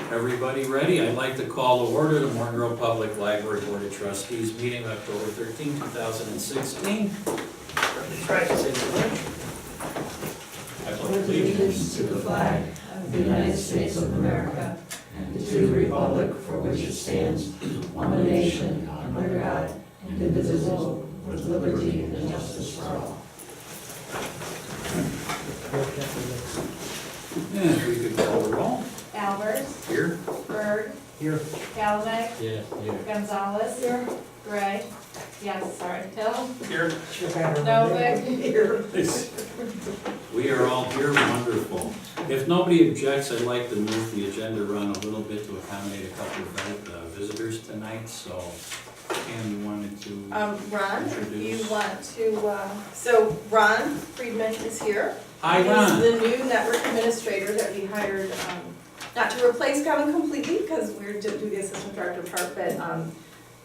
Everybody ready? I'd like to call to order the Morgan Grove Public Library Board of Trustees meeting October 13, 2016. Try to say the pledge. I pledge allegiance to the flag of the United States of America and to the republic for which it stands, one nation, under God, indivisible, with liberty and justice for all. And we could call the roll. Albers. Here. Bird. Here. Galvin. Yeah. Gonzalez. Here. Gray. Yes, sorry. Hill. Here. Novick. Here. We are all here, wonderful. If nobody objects, I'd like to move the agenda around a little bit to accommodate a couple of visitors tonight, so Pam, you wanted to Ron, introduce? you want to, so Ron Friedman is here. Hi, Ron. He's the new network administrator that we hired, not to replace Kevin completely, because we're to do the assistant director part, but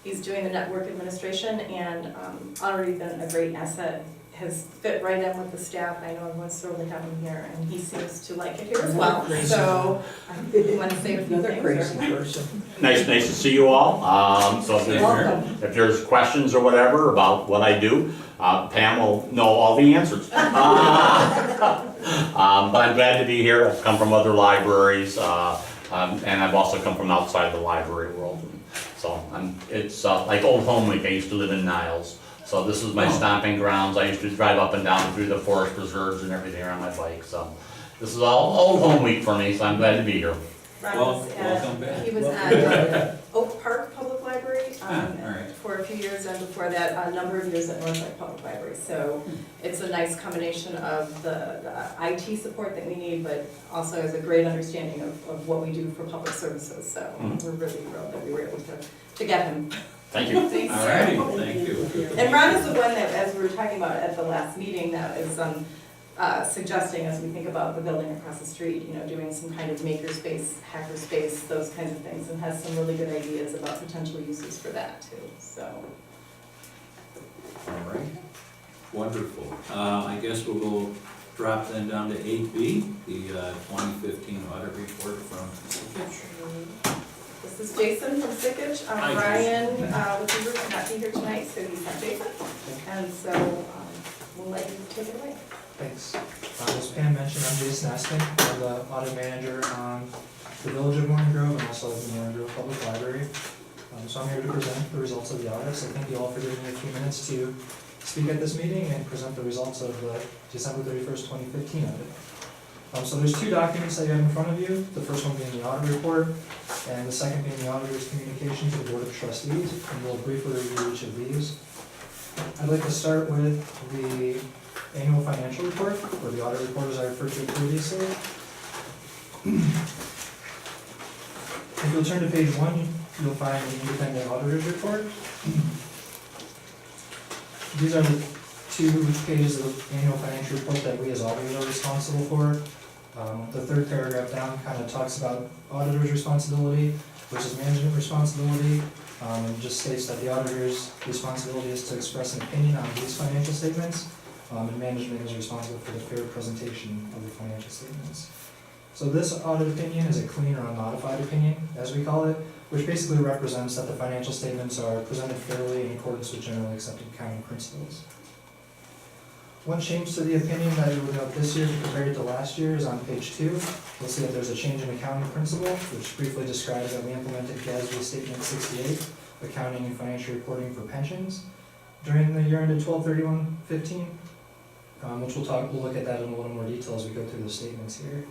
he's doing the network administration and already been a great asset. Has fit right in with the staff. I know everyone's thrilled to have him here, and he seems to like it here as well. So, I want to say a few things. Nice to see you all. So if there's questions or whatever about what I do, Pam will know all the answers. But I'm glad to be here. I've come from other libraries, and I've also come from outside the library world. So it's like old home week. I used to live in Niles. So this is my stomping grounds. I used to drive up and down through the forest preserves and everything on my bike. So this is all old home week for me, so I'm glad to be here. Welcome back. He was at Oak Park Public Library All right. for a few years, and before that, a number of years at Northside Public Library. So it's a nice combination of the IT support that we need, but also has a great understanding of what we do for public services. So we're really thrilled that we were able to get him. Thank you. Thanks. All righty, thank you. And Ron is the one that, as we were talking about at the last meeting, that is suggesting, as we think about the building across the street, you know, doing some kind of maker space, hacker space, those kinds of things, and has some really good ideas about potential uses for that too, so. All right, wonderful. I guess we'll go drop then down to 8B, the 2015 audit report from Sikich. This is Jason from Sikich. Hi, Ryan could not be here tonight, so he's not Jason. And so we'll let you take it away. Thanks. As Pam mentioned, I'm Jason Esting. I'm the audit manager on the Village of Morgan Grove and also the Morgan Grove Public Library. So I'm here to present the results of the audit. So thank you all for giving me a few minutes to speak at this meeting and present the results of the December 31st, 2015 audit. So there's two documents that you have in front of you, the first one being the audit report, and the second being the auditor's communication to the Board of Trustees, and we'll briefly review each of these. I'd like to start with the annual financial report, or the audit report as I referred to it previously. If you'll turn to page 1, you'll find the independent auditor's report. These are the 2 pages of the annual financial report that we as auditors are responsible for. The third paragraph down kind of talks about auditor's responsibility versus management responsibility. And just states that the auditor's responsibility is to express an opinion on these financial statements, and management is responsible for the fair presentation of the financial statements. So this audit opinion is a clean or unmodified opinion, as we call it, which basically represents that the financial statements are presented fairly in accordance with generally accepted accounting principles. One change to the opinion that you will note this year compared to last year is on page 2. You'll see that there's a change in accounting principle, which briefly describes that we implemented GASB Statement 68, Accounting and Financial Reporting for Pensions, during the year ended 12/31/15, which we'll look at that in a little more detail as we go through the statements here.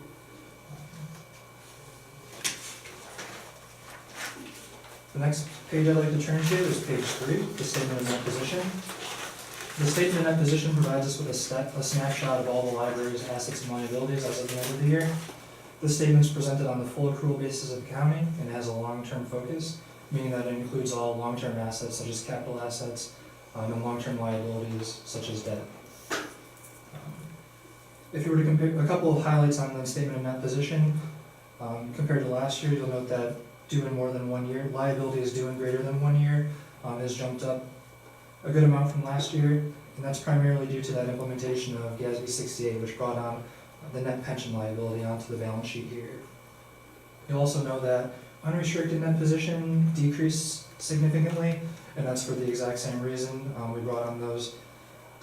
The next page I'd like to turn to is page 3, the Statement of Net Position. The statement of net position provides us with a snapshot of all the library's assets and liabilities as of the end of the year. This statement is presented on the full accrual basis of accounting and has a long-term focus, meaning that it includes all long-term assets such as capital assets and long-term liabilities such as debt. If you were to compare a couple of highlights on the statement of net position, compared to last year, you'll note that due in more than 1 year, liabilities due in greater than 1 year has jumped up a good amount from last year, and that's primarily due to that implementation of GASB 68, which brought on the net pension liability onto the balance sheet here. You'll also know that unrestricted net position decreased significantly, and that's for the exact same reason. We brought on those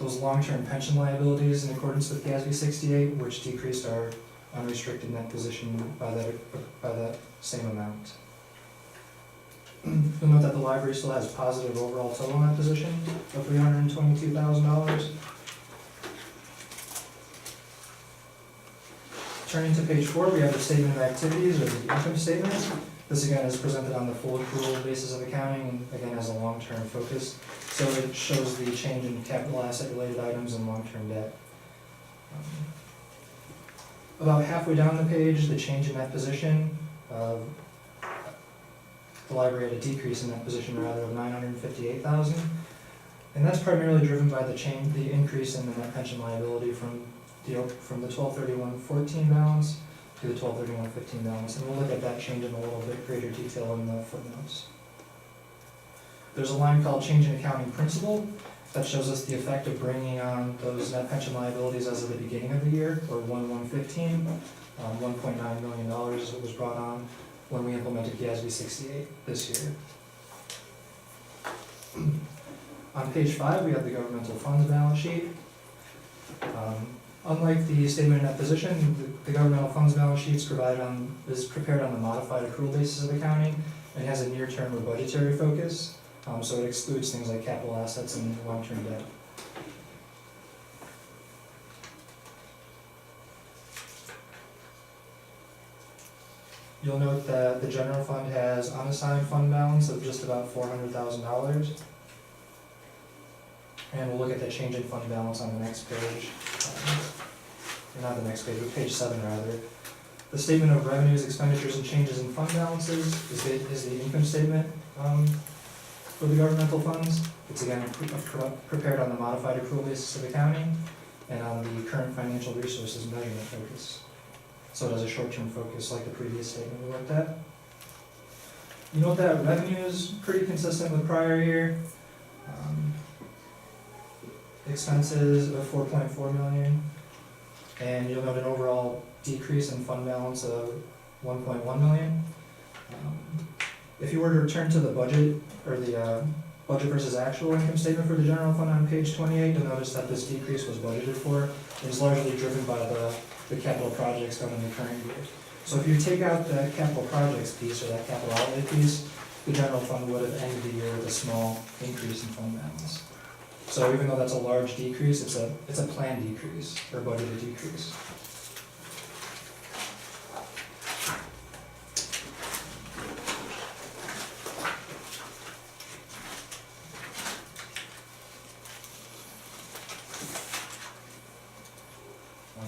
long-term pension liabilities in accordance with GASB 68, which decreased our unrestricted net position by that same amount. You'll note that the library still has positive overall total net position of $322,000. Turning to page 4, we have the statement of activities, or the income statement. This again is presented on the full accrual basis of accounting, and again has a long-term focus. So it shows the change in capital asset related items and long-term debt. About halfway down the page, the change in net position, the library had a decrease in that position rather of $958,000. And that's primarily driven by the increase in the net pension liability from the 12/31/14 balance to the 12/31/15 balance, and we'll look at that change in a little bit greater detail in the footnotes. There's a line called change in accounting principle that shows us the effect of bringing on those net pension liabilities as of the beginning of the year, or 1/1/15. $1.9 million is what was brought on when we implemented GASB 68 this year. On page 5, we have the governmental funds balance sheet. Unlike the statement of net position, the governmental funds balance sheet is prepared on the modified accrual basis of accounting and has a near-term or budgetary focus, so it excludes things like capital assets and long-term debt. You'll note that the general fund has unassigned fund balance of just about $400,000. And we'll look at the change in fund balance on the next page. Or not the next page, but page 7 rather. The statement of revenues, expenditures, and changes in fund balances is the income statement for the governmental funds. It's again prepared on the modified accrual basis of accounting and on the current financial resources measurement focus. So it has a short-term focus like the previous statement we looked at. You note that revenue is pretty consistent with prior year. Expenses of $4.4 million, and you'll note an overall decrease in fund balance of $1.1 million. If you were to return to the budget, or the budget versus actual income statement for the general fund on page 28, you'll notice that this decrease was budgeted for. It's largely driven by the capital projects done in the current year. So if you take out that capital projects piece, or that capital outlay piece, the general fund would have ended the year with a small increase in fund balance. So even though that's a large decrease, it's a planned decrease, or budgeted decrease.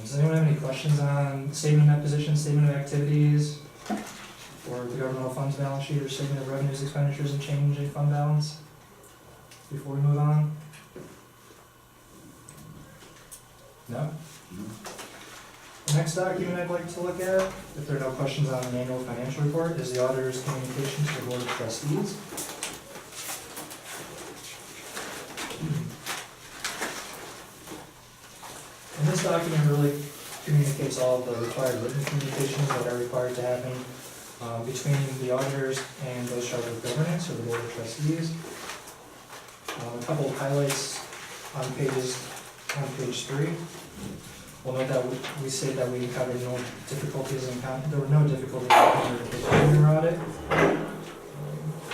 Does anyone have any questions on statement of net position, statement of activities, or the governmental funds balance sheet, or statement of revenues, expenditures, and change in fund balance before we move on? No? The next document I'd like to look at, if there are no questions on the annual financial report, is the auditor's communication to the Board of Trustees. And this document really communicates all of the required written communications that are required to happen between the auditors and those charged with governance, or the Board of Trustees. A couple of highlights on page 3. We'll note that we say that we encountered no difficulties there were no difficulties in our audit.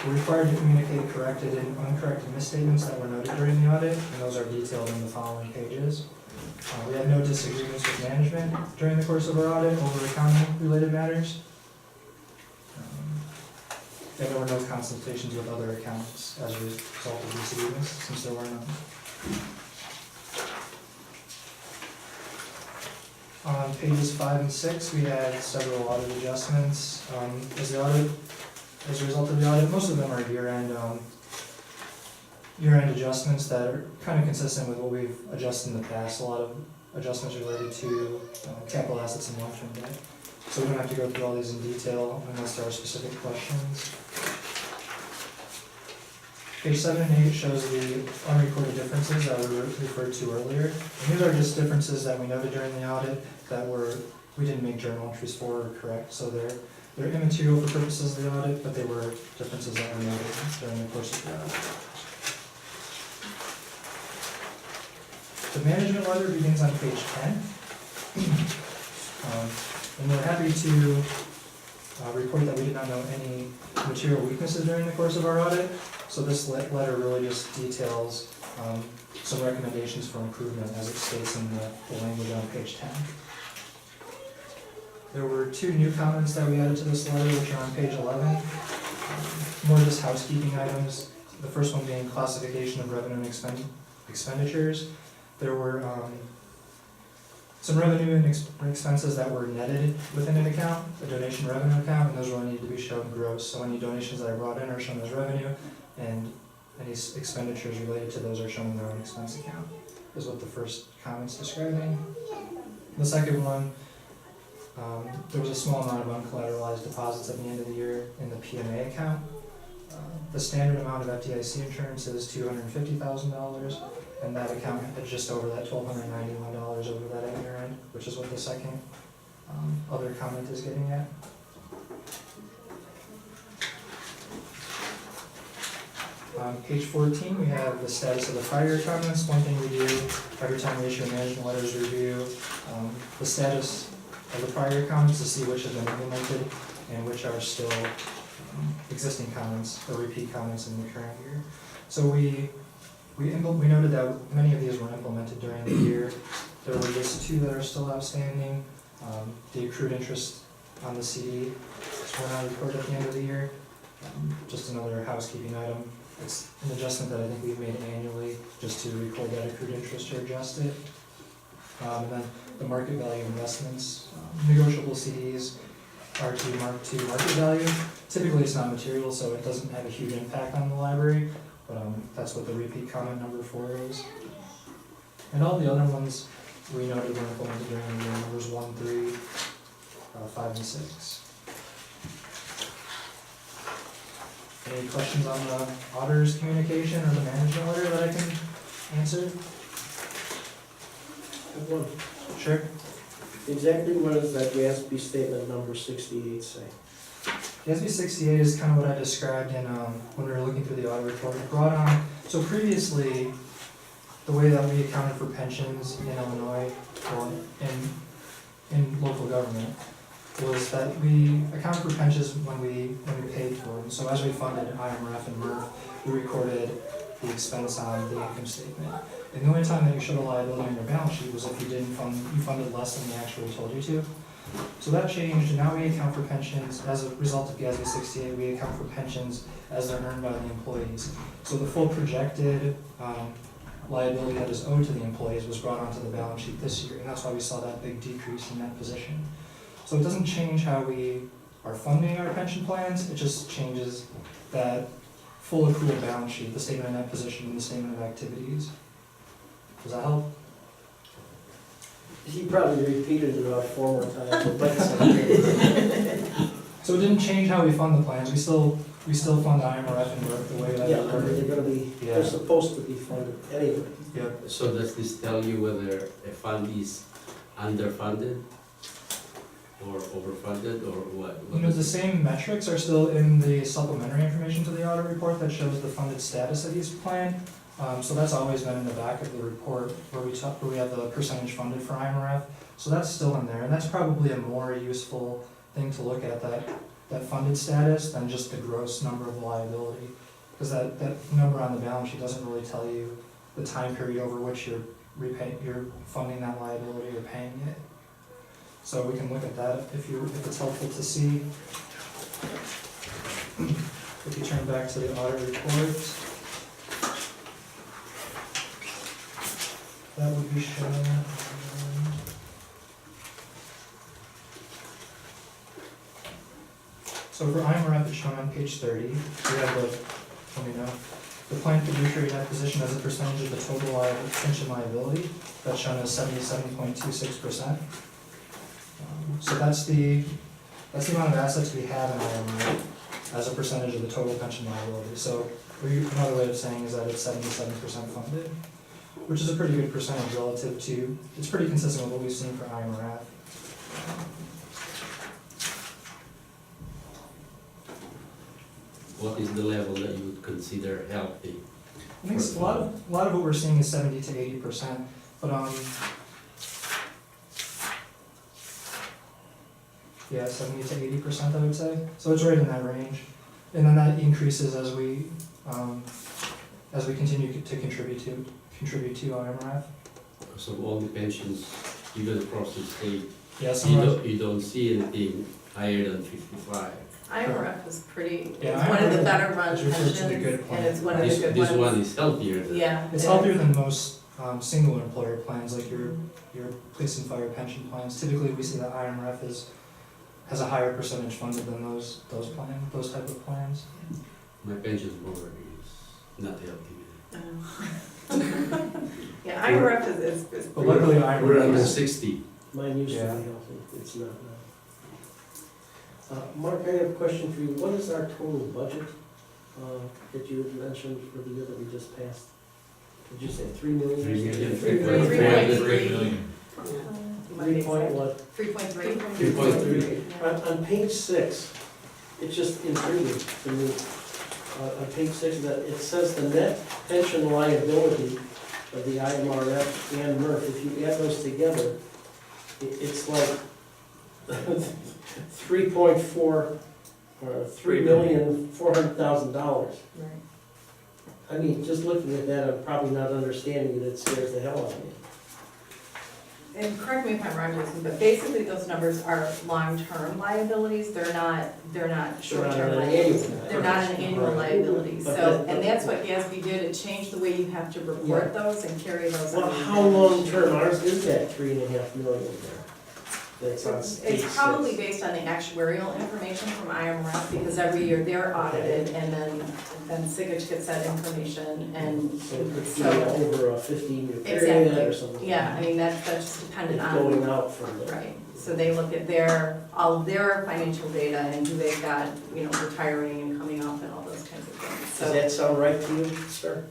We're required to communicate corrected and uncorrected misstatements that were noted during the audit, and those are detailed in the following pages. We had no disagreements with management during the course of our audit over accounting-related matters. And there were no consultations with other accountants as a result of these agreements, since there were none. On pages 5 and 6, we had several audit adjustments. As a result of the audit, most of them are year-end adjustments that are kind of consistent with what we've adjusted in the past. A lot of adjustments related to capital assets and long-term debt. So we don't have to go through all these in detail unless there are specific questions. Page 7 and 8 shows the unrecorded differences that we referred to earlier. And these are just differences that we noted during the audit that we didn't make journal entries for or correct, so They're immaterial for purposes of the audit, but they were differences that were noted during the course of the audit. The management letter begins on page 10. And we're happy to report that we did not know any material weaknesses during the course of our audit. So this letter really just details some recommendations for improvement as it states in the language on page 10. There were 2 new comments that we added to this letter, which are on page 11. More just housekeeping items. The first one being classification of revenue and expenditures. There were some revenue and expenses that were netted within an account, a donation revenue account, and those really need to be shown gross. So any donations that I brought in are shown as revenue, and any expenditures related to those are shown in their own expense account, is what the first comment's describing. The second one, there was a small amount of uncollateralized deposits at the end of the year in the PMA account. The standard amount of FDIC insurance is $250,000, and that account had just over that $1,291 over that year end, which is what the second other comment is getting at. On page 14, we have the status of the prior comments. One thing we do every time we issue a management letter is review the status of the prior comments to see which have been implemented and which are still existing comments or repeat comments in the current year. So we noted that many of these were implemented during the year. There were just 2 that are still outstanding. The accrued interest on the CD is one I recorded at the end of the year. Just another housekeeping item. It's an adjustment that I think we've made annually just to record that accrued interest to adjust it. And then the market value investments, negotiable CDs are to mark to market value. Typically it's not material, so it doesn't have a huge impact on the library, but that's what the repeat comment number 4 is. And all the other ones we noted were implemented during the year, numbers 1, 3, 5, and 6. Any questions on the auditor's communication or the management letter that I can answer? One. Sure. Exactly what does that GASB statement number 68 say? GASB 68 is kind of what I described in when we were looking through the audit report. It brought on, so previously, the way that we accounted for pensions in Illinois, or in local government, was that we accounted for pensions when we paid for them. So as we funded IMRF and MERF, we recorded the expense on the income statement. And the only time that you showed a liability on your balance sheet was if you funded less than you actually told you to. So that changed, and now we account for pensions, as a result of GASB 68, we account for pensions as they're earned by the employees. So the full projected liability that is owed to the employees was brought onto the balance sheet this year, and that's why we saw that big decrease in that position. So it doesn't change how we are funding our pension plans, it just changes that full accrual balance sheet, the statement of net position and the statement of activities. Does that help? He probably repeated it about 4 more times, but So it didn't change how we fund the plans, we still fund IMRF and MERF the way that yeah, we I mean, were. they're gonna be, they're supposed to be funded anyway. Yep. So does this tell you whether a fund is underfunded or overfunded or what? You know, the same metrics are still in the supplementary information to the audit report that shows the funded status of each plan. So that's always been in the back of the report where we have the percentage funded for IMRF. So that's still in there, and that's probably a more useful thing to look at, that funded status, than just the gross number of the liability. Because that number on the balance sheet doesn't really tell you the time period over which you're funding that liability or paying it. So we can look at that if it's helpful to see. If you turn back to the audit report, that would be shown. So for IMRF, it's shown on page 30. We have the plan fiduciary net position as a percentage of the total pension liability. That's shown as 77.26%. So that's the amount of assets we have in IMRF as a percentage of the total pension liability. So another way of saying is that it's 77% funded, which is a pretty good percentage relative to, it's pretty consistent with what we've seen for IMRF. what is the level that you would consider healthy? I think a lot of what we're seeing is 70 to 80%, but yeah, 70 to 80% I would say. So it's right in that range, and then that increases as we continue to contribute to IMRF. So all the pensions, even across the state, Yeah, some of you don't see anything higher than 55. IMRF is pretty, Yeah, it's one of the IMRF better run is referred to the pensions, good plan. and it's one of the This, good this ones. one is healthier than. Yeah. it's it healthier is. than most single employer plans, like your police and fire pension plans. Typically, we see that IMRF has a higher percentage funded than those type of plans. My pension board is not healthy. Yeah, IMRF is But luckily, We're IMRF under is 60. Mine used to be Yeah. healthy, it's not now. Mark, I have a question for you. What is our total budget that you had mentioned for the year that we just passed? Did you say 3 million? 3 million, 3.3 million. 3 point what? 3.3. 3.3. On page 6, it's just intriguing to me. On page 6, that it says the net pension liability of the IMRF and MERF, if you add those together, it's like 3.4, or $3,400,000. Right. I mean, just looking at that, I'm probably not understanding it, it scares the hell out of me. And correct me if I'm wrong, Jason, but basically those numbers are long-term liabilities, they're not short-term an liabilities. annual. They're not an annual Right. liability, But so, that- and that's what GASB did, it changed the way you have to report those and carry those. Well, on your how balance sheet. long-term ours is that 3.5 million there? That's on page 6. It's probably based on the actuarial information from IMRF, because every year they're audited, and then Sigich gets that information, and So it could be so, over a 15-year period or something. yeah, I mean, that's just dependent It's on. going out from there. Right, so they look at all of their financial data and who they've got, retiring and coming up and all those kinds of things, Does so. that sound right to you, sir?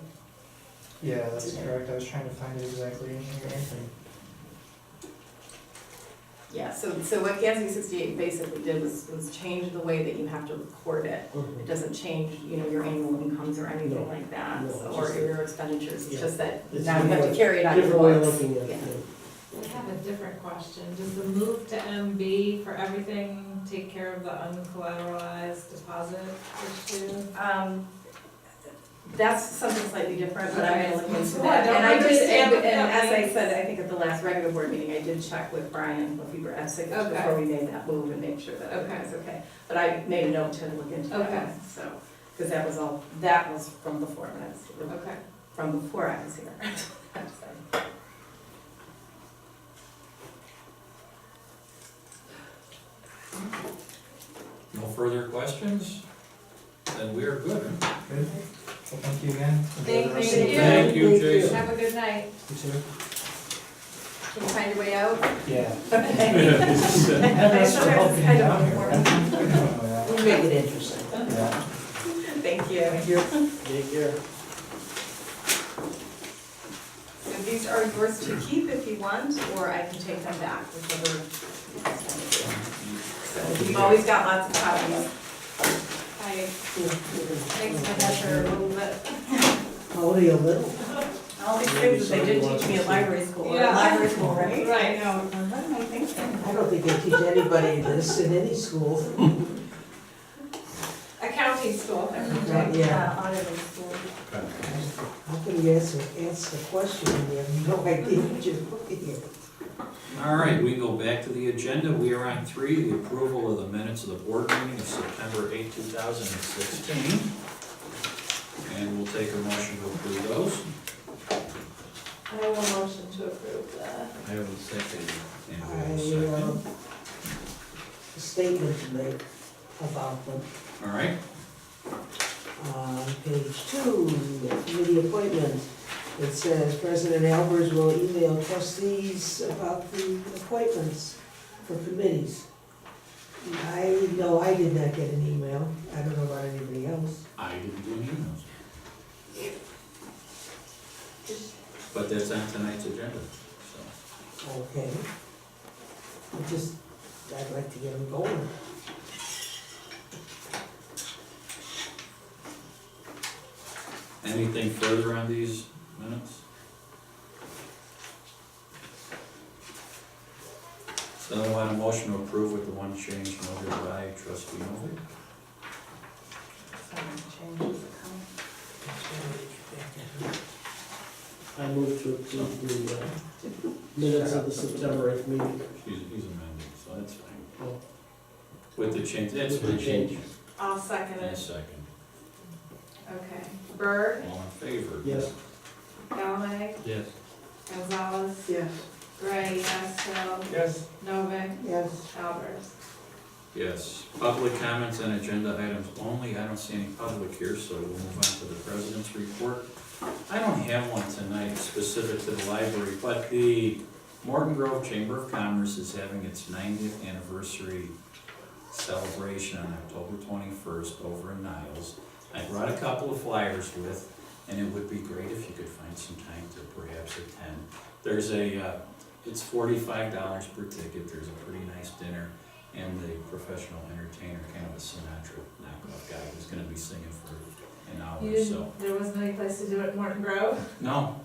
Yeah, that's correct. I was trying to find it exactly in here. Yeah, so what GASB 68 basically did was change the way that you have to record it. It doesn't change, your annual incomes or anything No, like that, no, so- it's or just your expenditures, it's yeah. just that It's now you have to more- carry it on your Different way of books. looking at Yeah. it. I have a different question. Does the move to MB for everything take care of the uncollateralized deposit issue? That's something slightly different, but I'm gonna look into Well, I that. don't And I did, understand what and that as I means. said, I think at the last regular board meeting, I did check with Brian Lefebvre at Sigich Okay. before we made that move and make sure that everything was okay. But I made a note to look into Okay. that, so, because that was from before, when I was, Okay. from before I was here. So. No further questions? Then we are good. Good. Well, thank you again. Thank you. Thank you, Jason. Have a good night. You too. Can you find your way out? Yeah. Okay. Thanks for helping me Kind of down here. important. Yeah. We'll make it interesting. Yeah. Thank you. Thank you. Take care. So these are yours to keep if you want, or I can take them back, whichever. So we've always got lots of copies. Thanks for that for a little bit. Only a little. All these things that they did teach me at library school, Yeah. right? Right. I know, what am I thinking? I don't think they teach anybody this in any school. Accounting school. Yeah. Auditing school. How can you answer the question when you have no idea what you're looking at? All right, we go back to the agenda. We are on 3, the approval of the minutes of the board meeting of September 8, 2016. And we'll take a motion to approve those. I have a motion to approve that. I have a second. And we I, have a second. a statement to make about them. All right, On page 2, committee appointment, it says President Albers will email trustees about the appointments for committees. I know I did not get an email. I don't know about anybody else. I didn't do any emails. But that's on tonight's agenda, so. Okay. I'd like to get them going. Anything further on these minutes? So I want a motion to approve with the one change noted by trustee Novick. I move to approve the minutes of the September 8th meeting. He's amending, so that's fine. Oh. With the change, that's With the the change. change. I'll second And a it. second. Okay. Bird, All in favor? Yes. Galvin, Yes. Gonzalez, Yes. Gray, yes, Hill, Yes. Novick, Yes. Albers. Yes. Public comments on agenda items only. I don't see any public here, so we'll move on to the president's report. I don't have one tonight specific to the library, but the Morton Grove Chamber of Commerce is having its 90th anniversary celebration on October 21st over in Niles. I brought a couple of flyers with, and it would be great if you could find some time to perhaps attend. There's it's $45 per ticket. There's a pretty nice dinner, and the professional entertainer, kind of a Sinatra knockoff guy, who's gonna be singing for an hour You or so. didn't, there wasn't any place to do it in Morton Grove? No,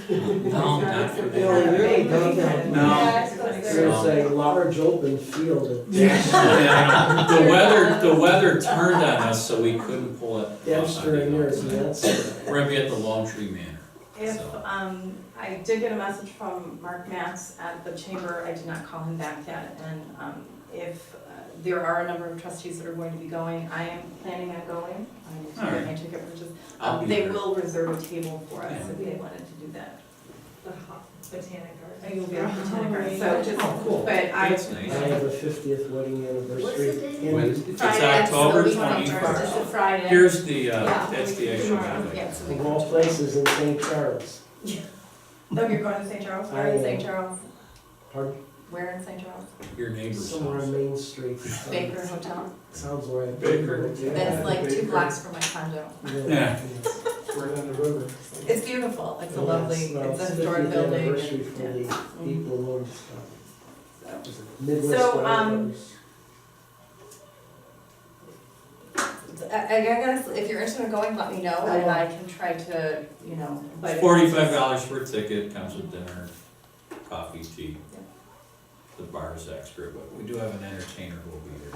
no, not for Yeah, that. really, No. Yeah, I suppose there There's is. a large open field Yeah, the weather turned on us, so we couldn't pull it. at Dempster and yours, and that's, We're gonna be at the Lone Tree Manor. If, So- I did get a message from Mark Matz at the chamber, I did not call him back yet, and, if, there are a number of trustees that are going to be going, I am planning on going, I need to get my ticket purchased. I'll be They there. will reserve a table for us if they wanted to do that. The Botanic I Garden. will be at the Botanic Garden, so just, Oh, cool. but I, That's I nice. have a 50th wedding anniversary. in- Wednesday? Friday, It's that's the October week 21st. after. It's a Friday. Here's the, Yeah. that's the actual Tomorrow. guy. Yeah, it's a week Of all after. places in St. Charles. Oh, you're going to St. Charles? Where in St. Charles? Pardon? Where in St. Charles? Your neighbor's Somewhere house. on Main Street. Baker Hotel? Sounds right. Baker. That's like 2 blocks from my condo. Yeah. Right on the river. It's beautiful, it's a lovely, Well, it's a 50th historic building. Anniversary and- for the yeah. people who So- Midwest. So, Railroads. I gotta, if you're interested in going, let me know, and I can try to, you know, but. $45 for a ticket, comes with dinner, coffee, tea. Yeah. The bar is extra, but we do have an entertainer who will be there.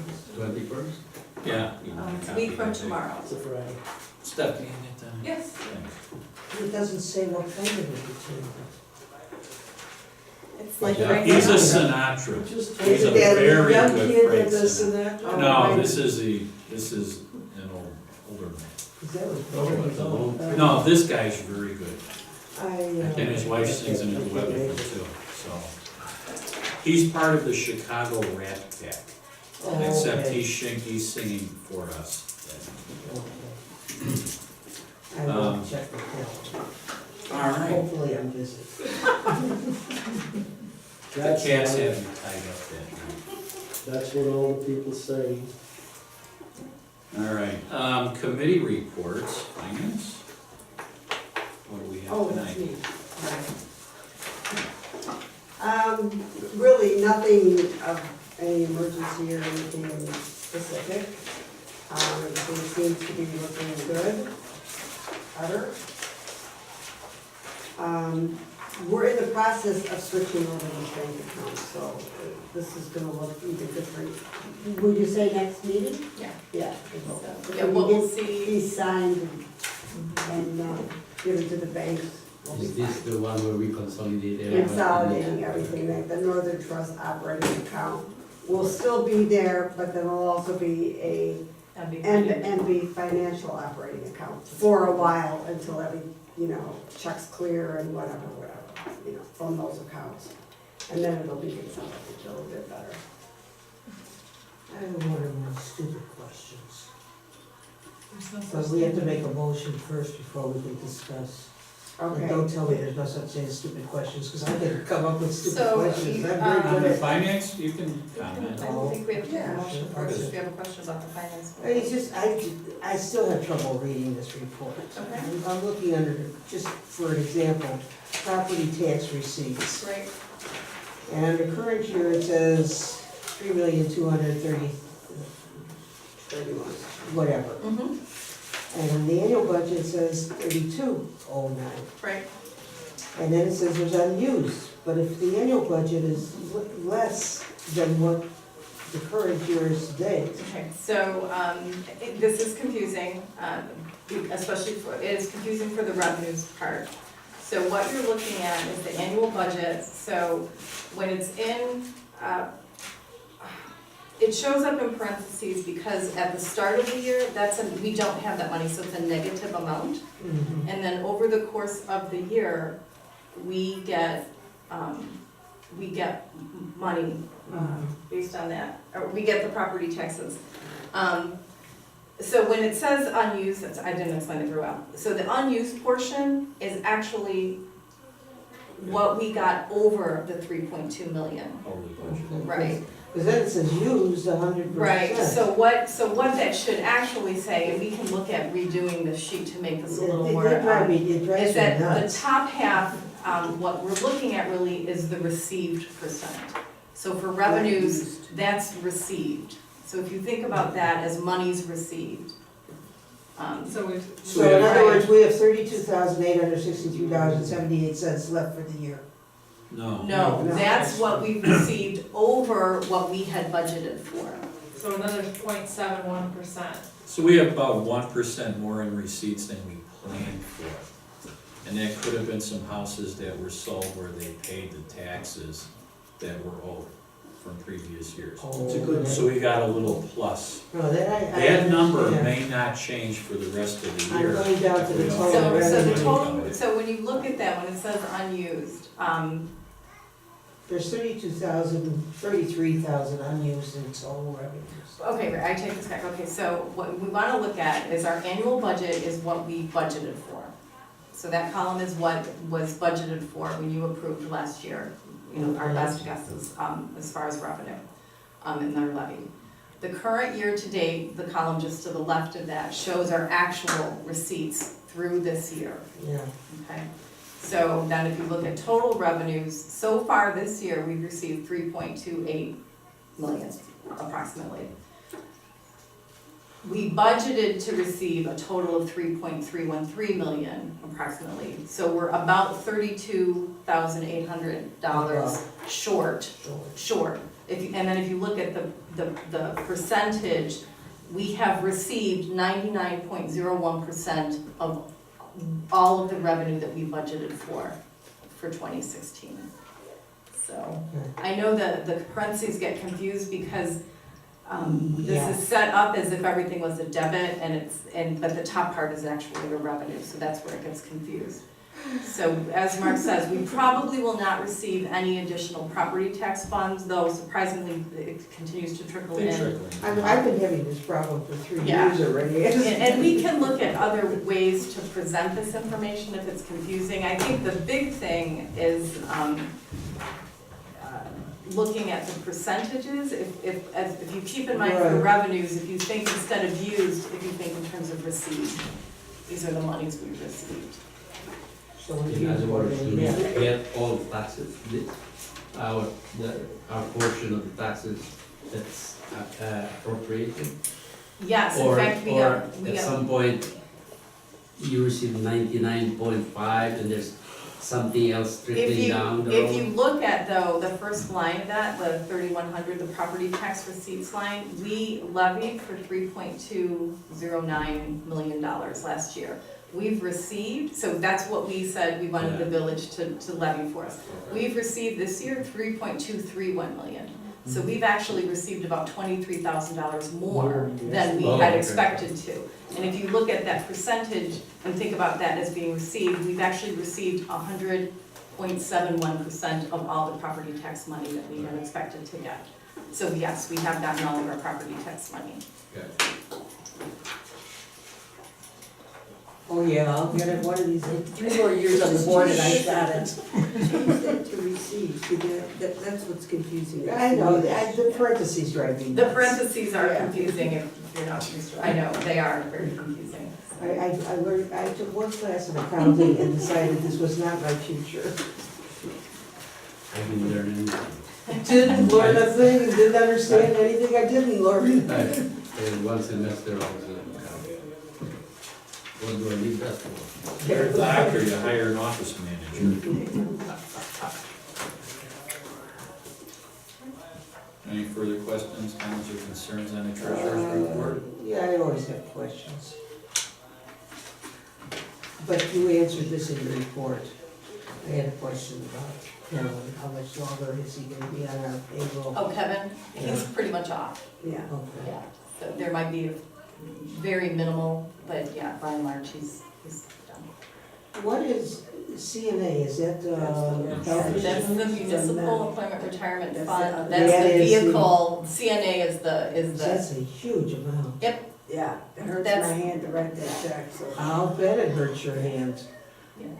He's pretty good. 21st? Yeah. you can It's a copy week from that. tomorrow. It's a Friday. Steph, can you get that? Yes. Thanks. It doesn't say what kind of entertainment. It's like Yeah, right he's a now. Sinatra. Just He's a Is it very young good kid freight that does singer. Sinatra? No, this is an older man. That was Oh, No, this guy's very good. and And his wife sings in his wedding too, so. He's part of the Chicago Rat Pack, except he's singing for us. I will check the calendar. All right, Hopefully I'm busy. the That's, cats uh, have you tied up that night. That's what all the people say. All right, committee reports, finance. What do we Oh, have that's tonight? me. Really nothing of any emergency or anything specific. Everything seems to be looking good, better. We're in the process of switching over these bank accounts, so this is gonna look even different. Would you say next meeting? Yeah. Yeah. So, yeah, we'll see. These signed and given to the banks. Is this the one where we consolidate everything? Consolidating everything, like the Northern Trust operating account will still be there, but then will also be a That'd be MB financial operating account for a while until every, checks clear and whatever, from those accounts. And then it'll be consolidated a little bit better. I have one of those stupid questions. There's no But such we have thing. to make a motion first before we can discuss. And Okay. don't tell me there's no such thing as stupid questions, because I can come up with stupid So, questions. I'm On very the good at. finance, you can I comment. don't think we have to make a Yeah, motion sure. first, if you have a question about the finance. It's just, I still have trouble reading this report. Okay. I'm looking under, just for an example, property tax receipts. Right, And under current year, it says 3,230,031, whatever. mm-hmm, And in the annual budget, it says 3209. Right. And then it says there's unused, but if the annual budget is less than what the current year is to date. Okay, so this is confusing, especially for, it is confusing for the revenues part. So what you're looking at is the annual budget, so when it's in, it shows up in parentheses because at the start of the year, we don't have that money, so it's a negative amount. And then over the course of the year, we get money based on that, or we get the property taxes. So when it says unused, I didn't explain it very well. So the unused portion is actually what we got over the 3.2 million. Over the budget. Right. Because then it says used 100%. Right, so what that should actually say, and we can look at redoing the sheet to make this a little more, It drives me is that the nuts. top half, what we're looking at really is the received percent. So for revenues, that's received. So if you think about that as monies received. So we've. So in other words, we have $32,863.78 left for the year. No. No, that's what we received over what we had budgeted for. So another 0.71%. So we have about 1% more in receipts than we planned for. And that could have been some houses that were sold where they paid the taxes that were owed from previous years. It's a good. So we got a little plus. No, That number understand. may not change for the rest of the I'm year. going down to the if we total don't have So the money total, coming in. so when you look at that, when it says unused, There's 33,000 unused in total revenues. okay, I take this back, okay, so what we wanna look at is our annual budget is what we budgeted for. So that column is what was budgeted for when you approved last year, our best guesses, as far as revenue, in our levy. The current year to date, the column just to the left of that shows our actual receipts through this year, Yeah. okay? So then if you look at total revenues, so far this year, we've received 3.28 million approximately. We budgeted to receive a total of 3.313 million approximately. So we're about $32,800 short. And then if you look at the percentage, we have received 99.01% of all of the revenue that we budgeted for 2016. So, I know that the parentheses get confused because this is set up as if everything was a debit but the top part is actually the revenue, so that's where it gets confused. So as Mark says, we probably will not receive any additional property tax funds, though surprisingly it continues to trickle They in. trickle in. I've been having this problem for 3 Yeah. years already. And we can look at other ways to present this information if it's confusing. I think the big thing is looking at the percentages. If you keep in mind for Right. revenues, if you think instead of used, if you think in terms of received, these are the monies we received. So when In you other words, do we yeah. get all taxes, our portion of the taxes that's appropriated? Yes, in fact, we Or have, at some point, you receive 99.5 and there's something else trickling down the road? If you look at though, the first line of that, the 3,100, the property tax receipts line, we levied for $3.209 million last year. We've received, so that's what we said we wanted the village to levy for us. We've received this year $3.231 million. So we've actually received about $23,000 more than we had expected to. And if you look at that percentage and think about that as being received, we've actually received 100.71% of all the property tax money that we had expected to get. So yes, we have gotten all of our property tax money. Okay. Oh, yeah, I'll get it one of these, 3 more years on the board and I got it. To receive, that's what's confusing. I know, the parentheses drive me The nuts. parentheses are Yeah. confusing if you're not used to, I know, they are very confusing. I learned, I took one class in accounting and decided this was not my future. I've been learning. Didn't learn a thing, didn't understand anything I didn't learn. And one semester I was What do I need that for? You're a doctor, you hire an office manager. Any further questions, comments, or concerns on the treasurer's report? Yeah, I always have questions. But you answered this in your report. I had a question about Carolyn, how much longer is he gonna be on our payroll? Oh, Kevin, he's Yeah. pretty much off, Okay. yeah. So there might be very minimal, but yeah, by and large, he's done. What is CNA, is that, health That's the insurance? Municipal Employment Retirement That's Fund, the- that's That the is the- vehicle, CNA is the, That's a huge amount. Yeah, it hurts my That's- hand to write that check, so. I'll bet it hurts your hands,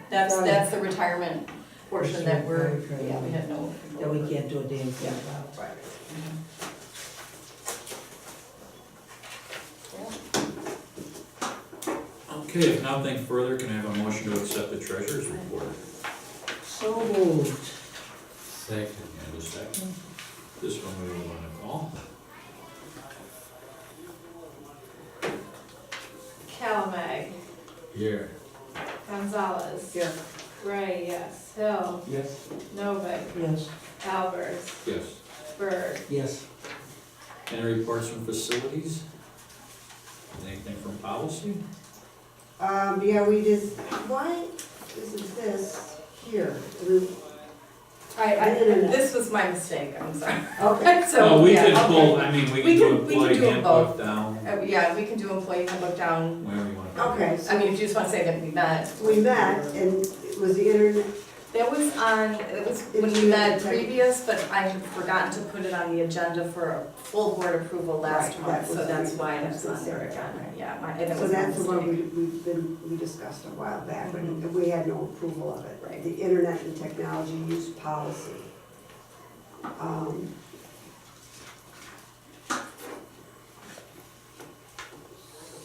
that's the retirement portion that we're, Right. yeah, we had no. that we can't do a damn thing about. Right. Okay, if nothing further, can I have a motion to accept the treasurer's report? So moved. Second. And a second. This one we will want to call. Calamag, Here. Gonzalez. Here. Gray, yes. Hill, Yes. Novak, Yes. Albers, Yes. Bird. Yes. Any reports from facilities? Anything from policy? Yeah, we just, why isn't this here? This was my mistake, I'm sorry. Okay. So, We yeah, can okay. pull, I mean, we We can do can- we can employee do them handbook down, Yeah, we can do employee handbook down, wherever you want to. Okay, I so mean, if you just wanna say that we met. we met and it was the internet, That was on, it was when we met previous, but I had forgotten to put it on the agenda for a full board approval last Right, month, that so was that's the- why that's it's on the there second. again, yeah, and it so was my that's the one mistake. we discussed a while back, but Mhm. we had no approval of it. Right. The internet and technology use policy.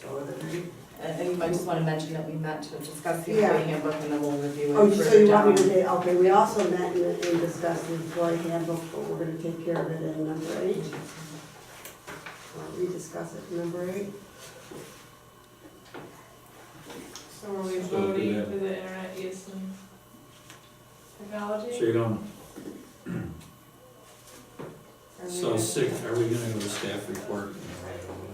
So And you might just wanna mention that we met to discuss the Yeah. employee handbook and then we'll review it. Oh, so further you want me down. to, okay, we also met and discussed the employee handbook, but we're gonna take care of it in number 8. We discuss it, number 8. So are we So do voting that. for the internet use and technology? So you're going, Are we so gonna- 6, are we gonna go to staff report and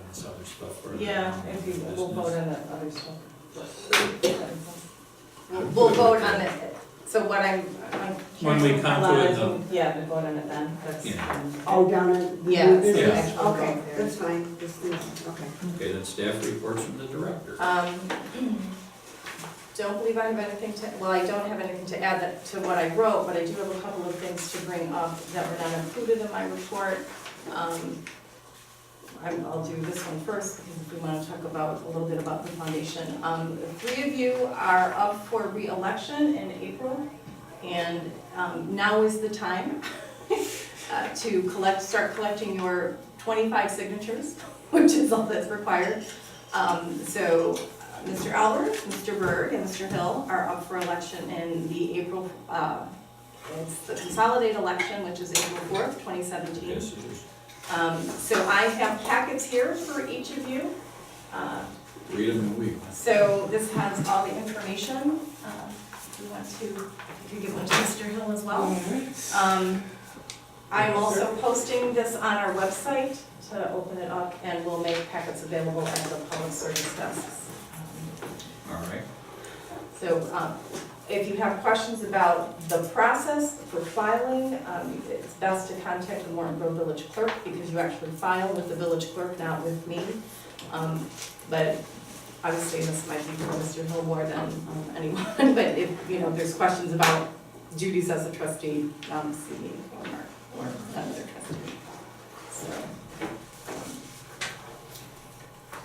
this other stuff for? Yeah, if you, we'll business? vote on the other stuff. We'll vote on it, so what I'm. When we come to it, though. Yeah, we'll vote on it then, that's. Yeah. Oh, down at the Yeah, new it's the business? actual Okay, vote there. that's fine, just, okay. Okay, then staff reports from the director. Don't believe I have anything to, well, I don't have anything to add to what I wrote, but I do have a couple of things to bring up that were not included in my report. I'll do this one first, because if we want to talk about, a little bit about the foundation. 3 of you are up for re-election in April, and now is the time to start collecting your 25 signatures, which is all that's required. So Mr. Albert, Mr. Berg, and Mr. Hill are up for election in the April, it's the consolidated election, which is April 4th, 2017. Yes, it is. So I have packets here for each of you. Read them and weep. So this has all the information. If you want to, if you give one to Mr. Hill as well. I'm also posting this on our website to open it up, and we'll make packets available at the public service desks. All right. So if you have questions about the process for filing, it's best to contact the Morton Grove Village Clerk, because you actually file with the village clerk, not with me. But obviously, this might be for Mr. Hill more than anyone, but if, there's questions about duties as a trustee, see me or another trustee. So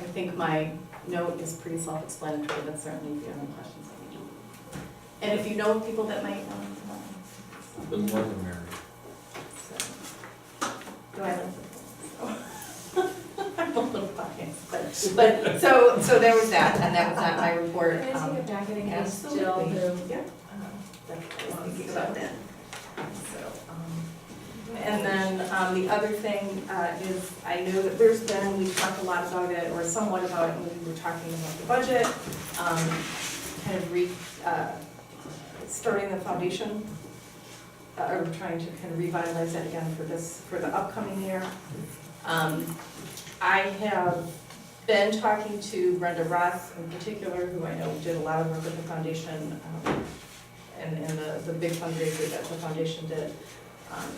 I think my note is pretty self-explanatory, but certainly if you have any questions, let me know. And if you know people that might, The more the merrier. do I I'm a little biased, but, so there was that, and that was not my report. Can I take it back in case Jill, Absolutely. who, Yeah. I was thinking about that. So, and then the other thing is, I know that there's been, we talked a lot about it, or somewhat about it when we were talking about the budget. kind of starting the foundation, or trying to kind of revitalize that again for the upcoming year. I have been talking to Brenda Ross in particular, who I know did a lot of work with the foundation, and the big fundraiser that the foundation did,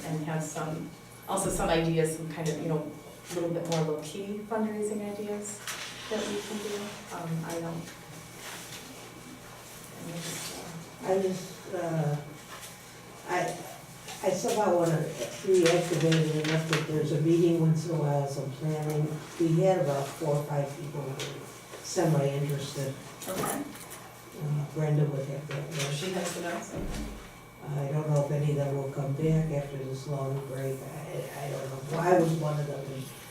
and has some ideas, some kind of, a little bit more low-key fundraising ideas that we can do. I don't. I somehow want to reactivate it enough that there's a meeting once in a while, some planning. We had about 4 or 5 people who were semi-interested. Okay. Brenda would have that. one. She has the notes. I don't know if any of them will come back after this long break. I don't know. Well, I was one of them,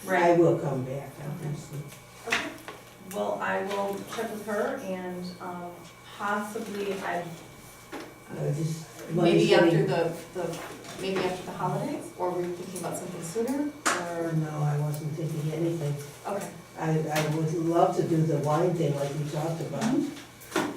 and I will come back, obviously. Okay. Well, I will check with her and possibly maybe after maybe after the holidays, or were you thinking about something sooner, or? No, I wasn't thinking anything. Okay. I would love to do the wine thing like we talked about,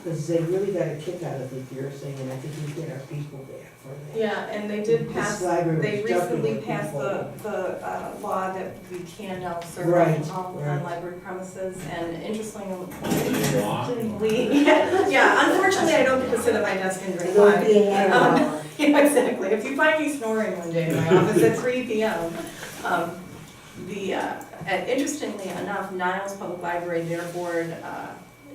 because they really got a kick out of the beer thing, and I think we get our people back for that. Yeah, and they did pass, This library they was jumping recently with passed people. the law that we can now serve Right, alcohol right. on library premises, and interestingly, Law? yeah, unfortunately, I don't get to sit at my desk and drink Don't wine. be a hangover. Yeah, exactly. If you find me snoring one day in my office at 3 p.m., interestingly enough, Niles Public Library, their board,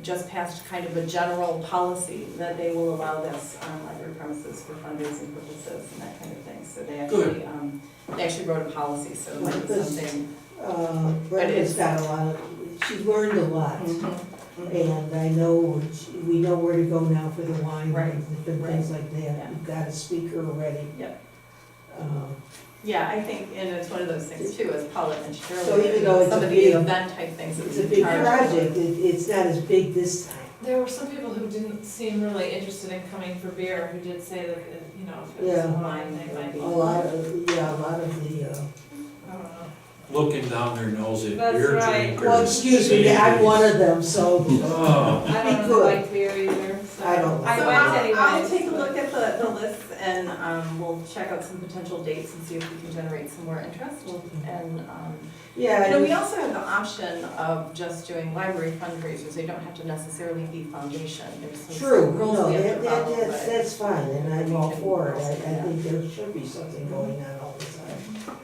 just passed kind of a general policy that they will allow this on library premises for fundraising purposes and that kind of thing. So they actually wrote a policy, so it might be something. Brenda's got a lot of, she's learned a lot. Mm-hmm. And I know, we know where to go now for the wine Right, and different things like that. Yeah. We've got a speaker already. Yep. Um, Yeah, I think, and it's one of those things too, as Paula mentioned So earlier, even though it's some a of the big- event type things that It's a we big charge. project, it's not as big this time. There were some people who didn't seem really interested in coming for beer, who did say that, if it was Yeah. wine, they might be. A lot of the, I don't know. Looking down their nose at That's beer right. drinkers. well, excuse me, I'm one of them, so. Oh, I Be don't good. like beer either, so. I don't. I So went I'll anyways, take a but- look at the list and we'll check out some potential dates and see if we can generate some more interest. And, Yeah. we also have the option of just doing library fundraisers. They don't have to necessarily be foundation. There's some True, rules no, we have to follow, but- that's fine, and I'm all for it. I Yeah. think there should be something going on all the time.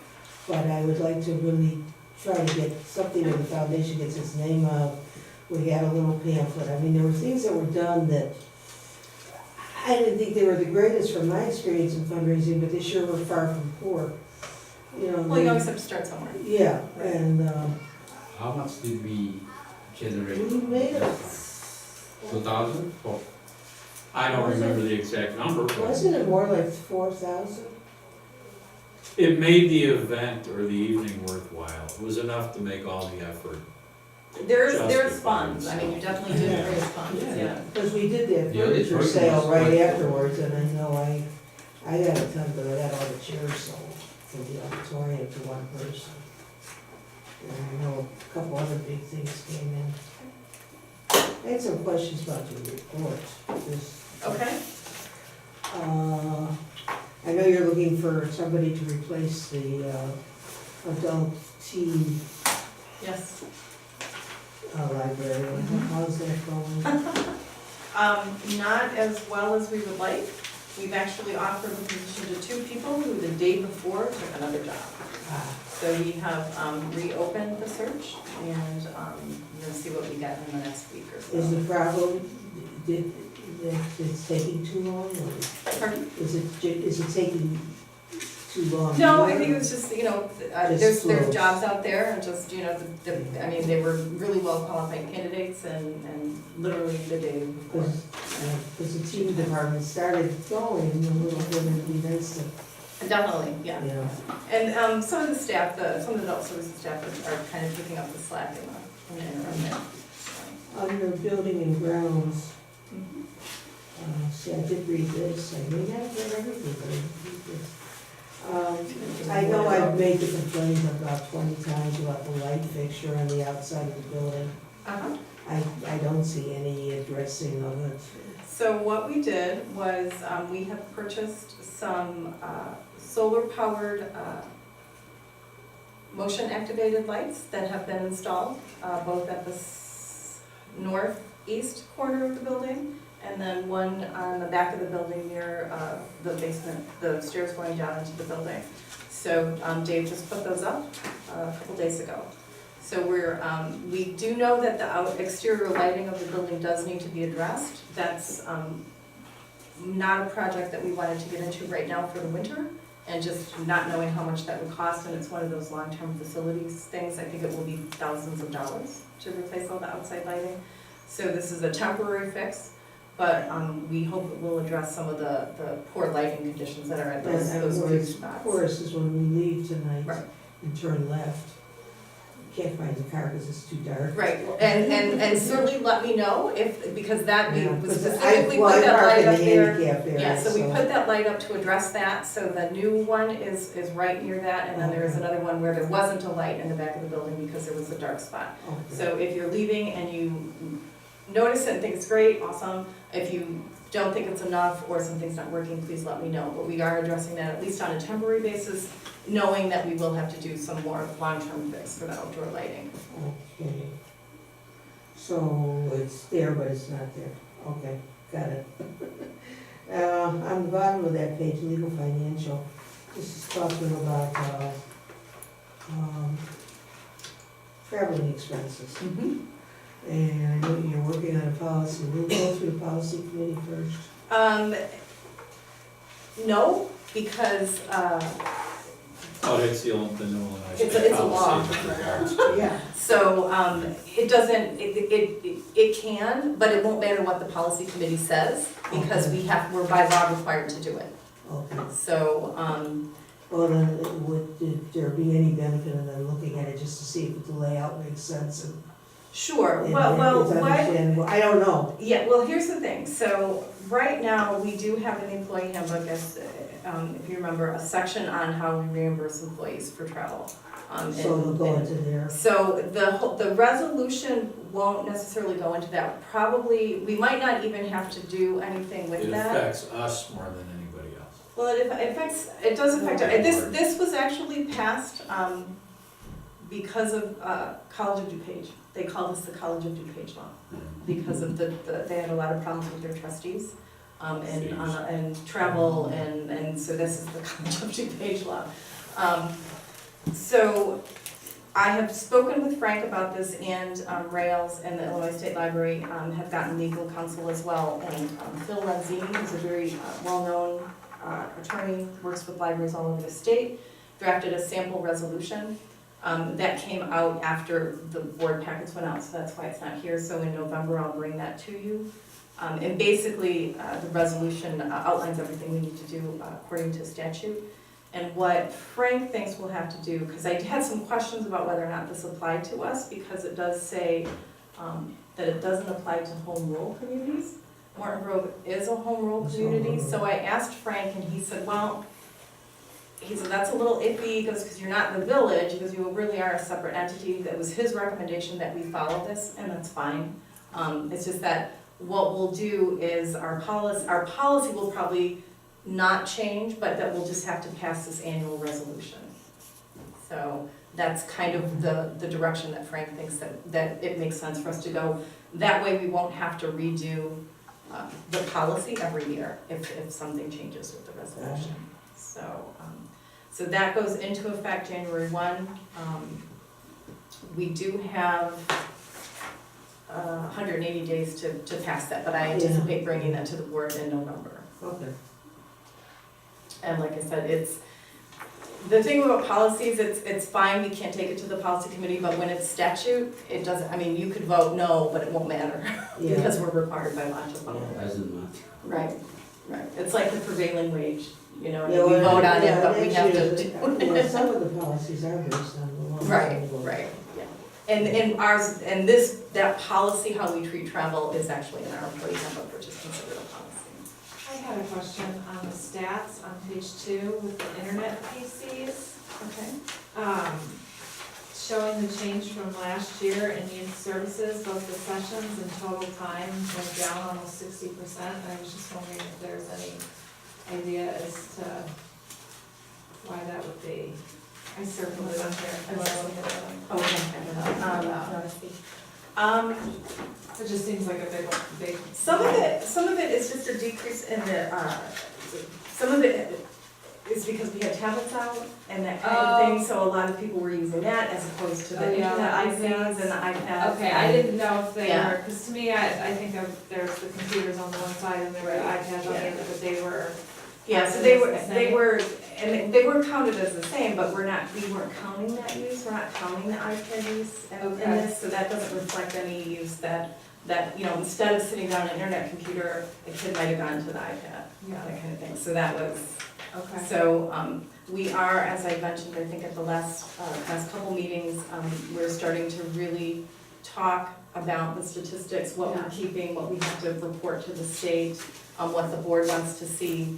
But I would like to really try to get something where the foundation gets its name out. We had a little pamphlet. I mean, there were things that were done that I didn't think they were the greatest from my experience in fundraising, but they sure were far from poor. Well, you always have to start somewhere. Yeah, and, How much did we generate? we made it, 2,000? Oh, I don't remember the exact number, but wasn't it more like 4,000? it made the event or the evening worthwhile. It was enough to make all the effort. There's Justified. funds. I mean, you definitely did Yeah. raise funds, Yeah. yeah. Because we did that The furniture auditorium sale was right quite- afterwards, and I know I got a ton, but I got all the chairs sold for the auditorium to one person. And I know a couple other big things came in. I had some questions about your report. Okay. I know you're looking for somebody to replace the adult teen Yes. library. How's that going? Not as well as we would like. We've actually offered the position to 2 people who the day before took another job. Ah, So we have reopened the search and we'll see what we get in the next week or so. Is the problem, that it's taking too long, or Pardon? is it taking too long? No, I think it was just, there's slow. jobs out there and just, I mean, they were really well qualified candidates and literally the day before. Because the team department started going a little bit, and it'd be nice to, Definitely, yeah. you know. And some of the staff, some of the adult services staff are kind of picking up the slack in the interim there. Under building and grounds, Mhm. see, I did read this, I may not have read everything, but I did read this. I know I've made the complaint about 20 times about the light fixture on the outside of the building. Uh-huh. I don't see any addressing of it. So what we did was, we have purchased some solar-powered motion-activated lights that have been installed, both at the northeast corner of the building, and then one on the back of the building near the basement, the stairs going down into the building. So Dave just put those up a couple days ago. So we do know that the exterior lighting of the building does need to be addressed. That's not a project that we wanted to get into right now for the winter, and just not knowing how much that would cost, and it's one of those long-term facilities things. I think it will be thousands of dollars to replace all the outside lighting. So this is a temporary fix, but we hope it will address some of the poor lighting conditions that are at those few spots. Of course, is when we leave tonight Right. and turn left. Can't find the car because it's too dark. Right, and certainly let me know because that, we Yeah, 'cause specifically well, put I that park light in up the there. handicap area, Yeah, so we so- put that light up to address that, so the new one is right near that, and then there is Okay. another one where there wasn't a light in the back of the building because there was a dark spot. Okay. So if you're leaving and you notice it and think it's great, awesome. If you don't think it's enough or something's not working, please let me know. But we are addressing that at least on a temporary basis, knowing that we will have to do some more long-term fix for the outdoor lighting. Okay. So it's there, but it's not there. Okay, got it. On the bottom of that page, legal financial, this is talking about, traveling expenses. And I know you're working on a policy, we'll go through the policy committee first. No, because, Oh, it's the new one. It's a law. With regards to. Yeah. so, it doesn't, it can, but it won't matter what the policy committee says, because we're by law required to do it. Okay. So, Well, then, would there be any benefit in them looking at it just to see if the layout makes sense and? sure, and well, it's what, understandable? I don't know. yeah, well, here's the thing, so, right now, we do have an employee handbook, as, if you remember, a section on how we reimburse employees for travel. So it'll go into there. So the resolution won't necessarily go into that, probably, we might not even have to do anything with It that. affects us more than anybody else. Well, it does affect, this was actually passed, because of, College of DuPage. They call this the College of DuPage law, because of they had a lot of problems with their trustees, and travel, and so this is the College of DuPage law. So, I have spoken with Frank about this, and Rails and the Illinois State Library have gotten legal counsel as well. And Phil Lenzini, who's a very well-known attorney, works with libraries all over the state, drafted a sample resolution that came out after the board packets went out, so that's why it's not here. So in November, I'll bring that to you. And basically, the resolution outlines everything we need to do according to statute. And what Frank thinks we'll have to do, because I had some questions about whether or not this applied to us, because it does say that it doesn't apply to home rule communities. Morton Grove is a home rule community, so I asked Frank, and he said, well, that's a little iffy, he goes, because you're not in the village, because you really are a separate entity. That was his recommendation that we follow this, and that's fine. It's just that what we'll do is our policy will probably not change, but that we'll just have to pass this annual resolution. So that's kind of the direction that Frank thinks that it makes sense for us to go. That way we won't have to redo the policy every year if something changes with the resolution. So that goes into effect January 1. We do have 180 days to pass that, but I anticipate bringing that to the board in November. Okay. And like I said, the thing about policies, it's fine, we can't take it to the policy committee, but when it's statute, it doesn't, I mean, you could vote no, but it won't matter, Yeah. because we're required by law to follow. Doesn't matter. Right, right, it's like the prevailing wage, you know, Yeah, we well, vote on it, yeah, but we have to actually, do yeah, some of the policies are based on the law. Right, right, yeah. And ours, and that policy, how we treat travel, is actually in our employee handbook, which is considered a policy. I had a question on the stats on page 2 with the internet PCs. Okay. showing the change from last year in youth services, both the sessions and total time went down almost 60%. I was just wondering if there's any idea as to why that would be. I circled it up there. Oh, okay. It just seems like a big. Some of it is just a decrease in the, some of it is because we had tablets out and that kind of thing, so a lot of people were using that as opposed to the internet ICs and the iPads. Okay, I didn't know if they Yeah. were, because to me, I think of, there's the computers on the one side and there were the iPads on the other, but they were. Yeah, so they were, and they were counted as the same, but we weren't counting that use, we're not counting the iPad use in Okay. this, so that doesn't reflect any use that, you know, instead of sitting down an internet computer, a kid might have gone to the iPad, that kind of thing, so that was. Okay. So, we are, as I mentioned, I think at the last couple meetings, we're starting to really talk about the statistics, what we're keeping, what we have to report to the state, what the board wants to see,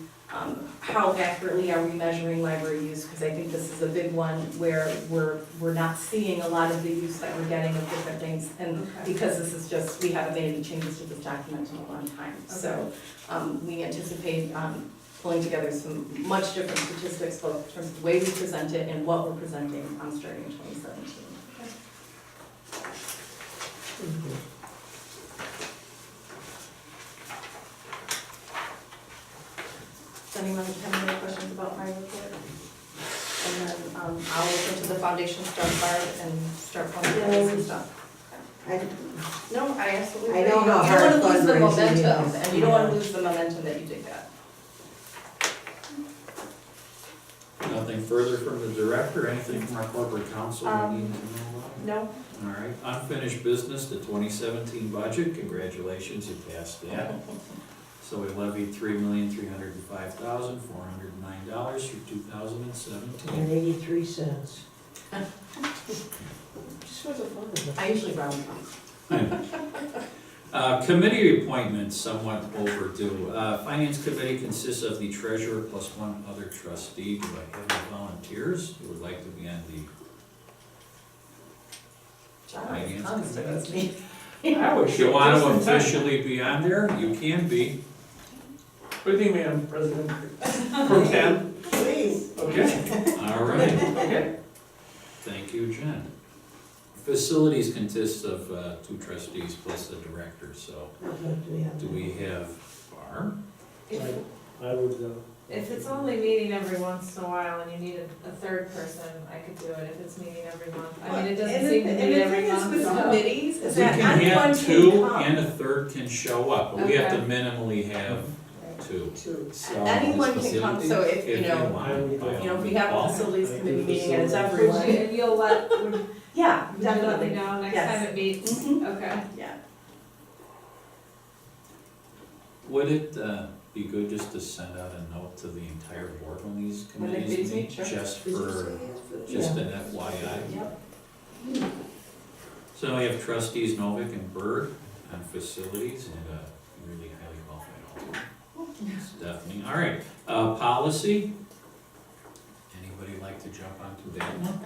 how accurately are we measuring library use, because I think this is a big one where we're not seeing a lot of the use that we're getting of different things, and Okay. because this is just, we haven't made any changes to this document in a long time, so, we anticipate, pulling together some much different statistics, both in terms of the way we present it and what we're presenting, starting in 2017. Does anyone have any questions about my report? And then, I'll look into the foundation stuff part and start pulling some stuff. No, I absolutely. I know how You don't hard wanna lose the fundraising momentum, is. and you don't wanna lose the momentum that you did get. Nothing further from the director, anything from our corporate counsel we need to know about? No? All right, unfinished business, the 2017 budget, congratulations, you passed that. So we levied $3,305,409 for 2017. And 83 cents. Just was a fun of it. I usually round up. Committee appointments, somewhat overdue. Finance committee consists of the treasurer plus one other trustee. Do I have any volunteers who would like to be on the finance committee? If you want to officially be on there, you can be. What do you think, Madam President? Pro tem? Please. Okay. All right, Okay. thank you, Jen. Facilities consists of two trustees plus the director, so do we have Barb? I would, If it's only meeting every once in a while and you need a third person, I could do it if it's meeting every month. I mean, it doesn't seem to be every month, And the thing is with so. committees, is We that can anyone have can two come. and a third can show up, but we have to Okay. minimally have two. Two. So Anyone can come, so if, if you want, by all if we means, have a call. facilities committee meeting and it's Would everyone. you, and you'll let, would Yeah, you let me definitely. know next Yes. time it meets? Mhm. Okay. Yeah. Would it be good just to send out a note to the entire board when these When they committees meet, meet, sure. just Did you for, say yes for the- just an FYI? Yep. So we have trustees Novick and Bird on facilities and a really highly qualified alternate. Stephanie, all right, policy? Anybody like to jump onto that one?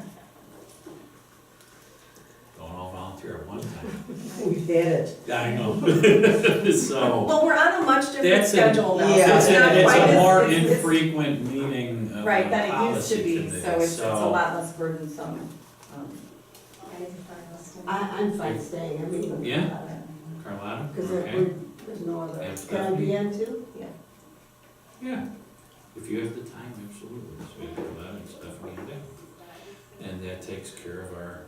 Don't all volunteer at one time. We've had it. I know. So, Well, we're on a much different That's a- schedule now. so Yeah. it's not a, it's quite a as- more it's- infrequent meeting of Right, than it used to policy be, committee, so it's a lot less burdensome. I'm fine staying, I mean. Yeah? Carlotta, Because okay? there's no other, And can I be in too? Yeah, if you have the time, absolutely, so we have Carlotta and Stephanie and Deb. And that takes care of our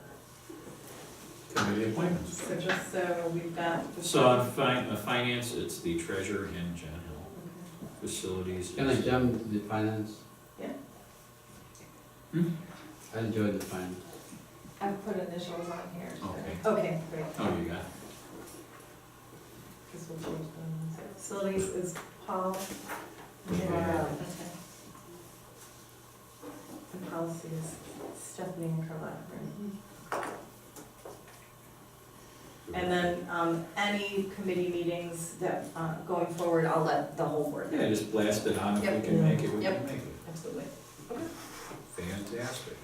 committee appointments. So just so we've got. So on finance, it's the treasurer and general. Facilities Can I is, jump the finance? Yeah. I enjoy the finance. I've put initials on here. okay, Okay, great. oh, you got it. This will change them. Facilities is Paul. Yeah. Okay. And policy is Stephanie and Carlotta, right? And then, any committee meetings that, going forward, I'll let the whole board know. Yeah, just blast it on, if we Yep. can make it, we Yep. can make it. Absolutely. Fantastic.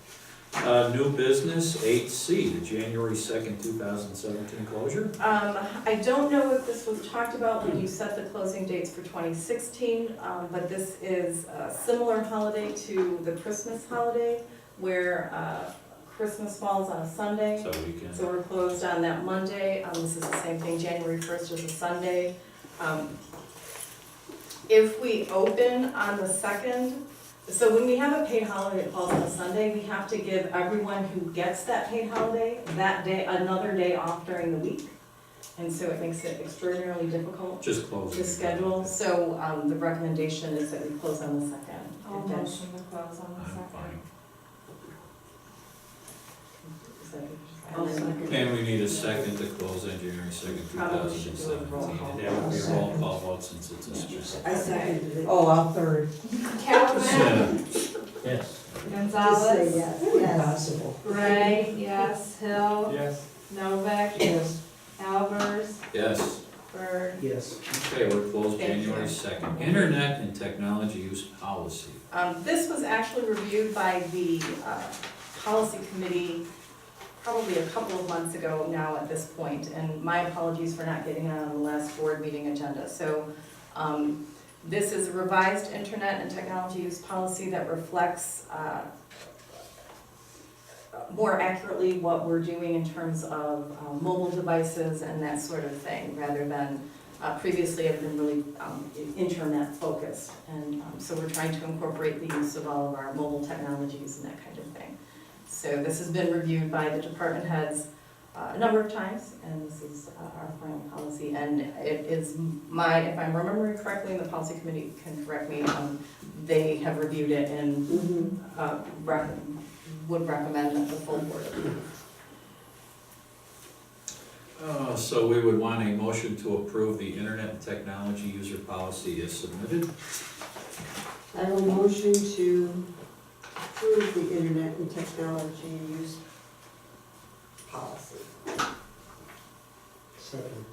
New business, 8C, the January 2nd, 2017 closure. I don't know if this was talked about when you set the closing dates for 2016, but this is a similar holiday to the Christmas holiday, where Christmas falls on a Sunday. So weekend. So we're closed on that Monday. This is the same thing, January 1st is a Sunday. If we open on the 2nd, so when we have a paid holiday that falls on a Sunday, we have to give everyone who gets that paid holiday that day, another day off during the week. And so it makes it extraordinarily difficult Just close. to schedule. So the recommendation is that we close on the 2nd. I'll If that's- motion to close on the I'm second. fine. is that- I'll second. And we need a second to close on January 2nd, Probably should do a 2017. roll call. That would be a roll call vote since it's a special. I seconded it. Oh, I'll third. Calvin, Yes. Gonzalez, Just say yes. Impossible. Gray, yes, Hill, Yes. Novak, Yes. Albers, Yes. Bird. Yes. Okay, we're closed Thank you. January 2nd. Internet and technology use policy. This was actually reviewed by the policy committee probably a couple of months ago now at this point, and my apologies for not getting it on the last board meeting agenda. So this is a revised internet and technology use policy that reflects more accurately what we're doing in terms of mobile devices and that sort of thing, rather than previously have been really internet focused. And so we're trying to incorporate the use of all of our mobile technologies and that kind of thing. So this has been reviewed by the department heads a number of times, and this is our final policy. And it is if I'm remembering correctly, and the policy committee can correct me, they have reviewed it and would recommend that the full board approve. So we would want a motion to approve the internet and technology user policy as submitted. I will motion to approve the internet and technology use policy. Second.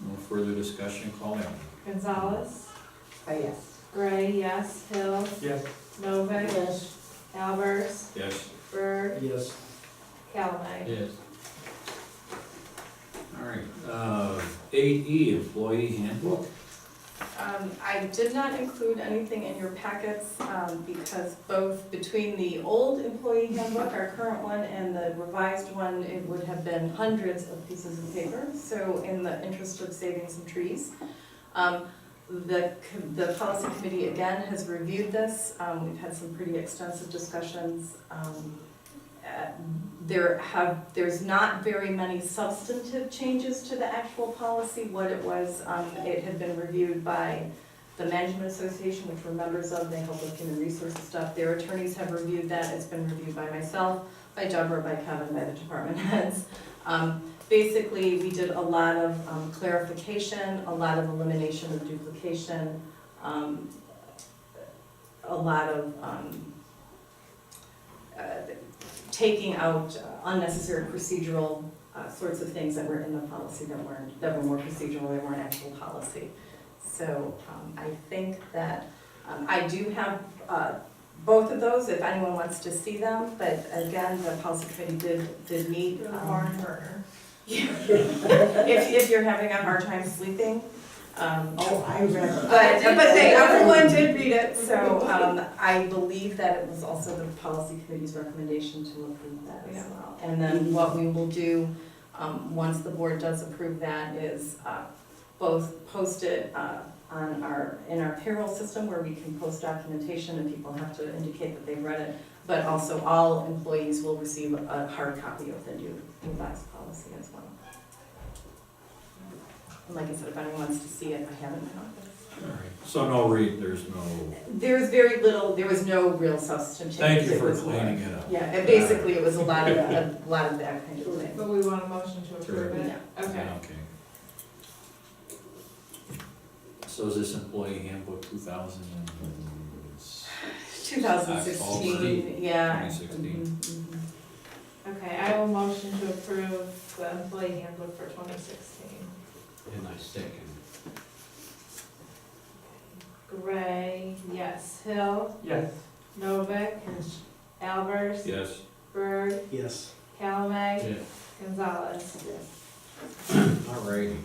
No further discussion, call in. Gonzalez, Yes. Gray, yes, Hill, Yes. Novak, Yes. Albers, Yes. Bird, Yes. Calamite. Yes. All right, 8E, employee handbook. I did not include anything in your packets because both between the old employee handbook, our current one, and the revised one, it would have been hundreds of pieces of paper. So in the interest of saving some trees, the policy committee again has reviewed this. We've had some pretty extensive discussions. There's not very many substantive changes to the actual policy. What it was, it had been reviewed by the Management Association, which we're members of. They help with human resources stuff. Their attorneys have reviewed that. It's been reviewed by myself, by Deborah, by Kevin, by the department heads. Basically, we did a lot of clarification, a lot of elimination of duplication, a lot of taking out unnecessary procedural sorts of things that were in the policy that were more procedural, they weren't actual policy. So I think that I do have both of those if anyone wants to see them, but again, the policy committee did meet. Barn burner. If you're having a hard time sleeping. Oh, I read it. But everyone did read it, so I believe that it was also the policy committee's recommendation to approve that as well. And then what we will do, once the board does approve that, is both post it in our payroll system where we can post documentation and people have to indicate that they've read it, but also all employees will receive a hard copy of the new revised policy as well. And like I said, if anyone wants to see it, I have it in my office. All right, so there's no, There's very little, there was no real substantive changes. thank you It for was more- cleaning it up. Yeah, and basically it was a lot of that kind of thing. But we want a motion to approve it? Yeah. Okay. Okay. So is this employee handbook 2016, yeah. 2016. Mhm. Okay, I will motion to approve the employee handbook for 2016. And I second. Gray, yes. Hill, Yes. Novick, Albers, Yes. Bird, Yes. Calamay, Yeah. Gonzalez. All righty.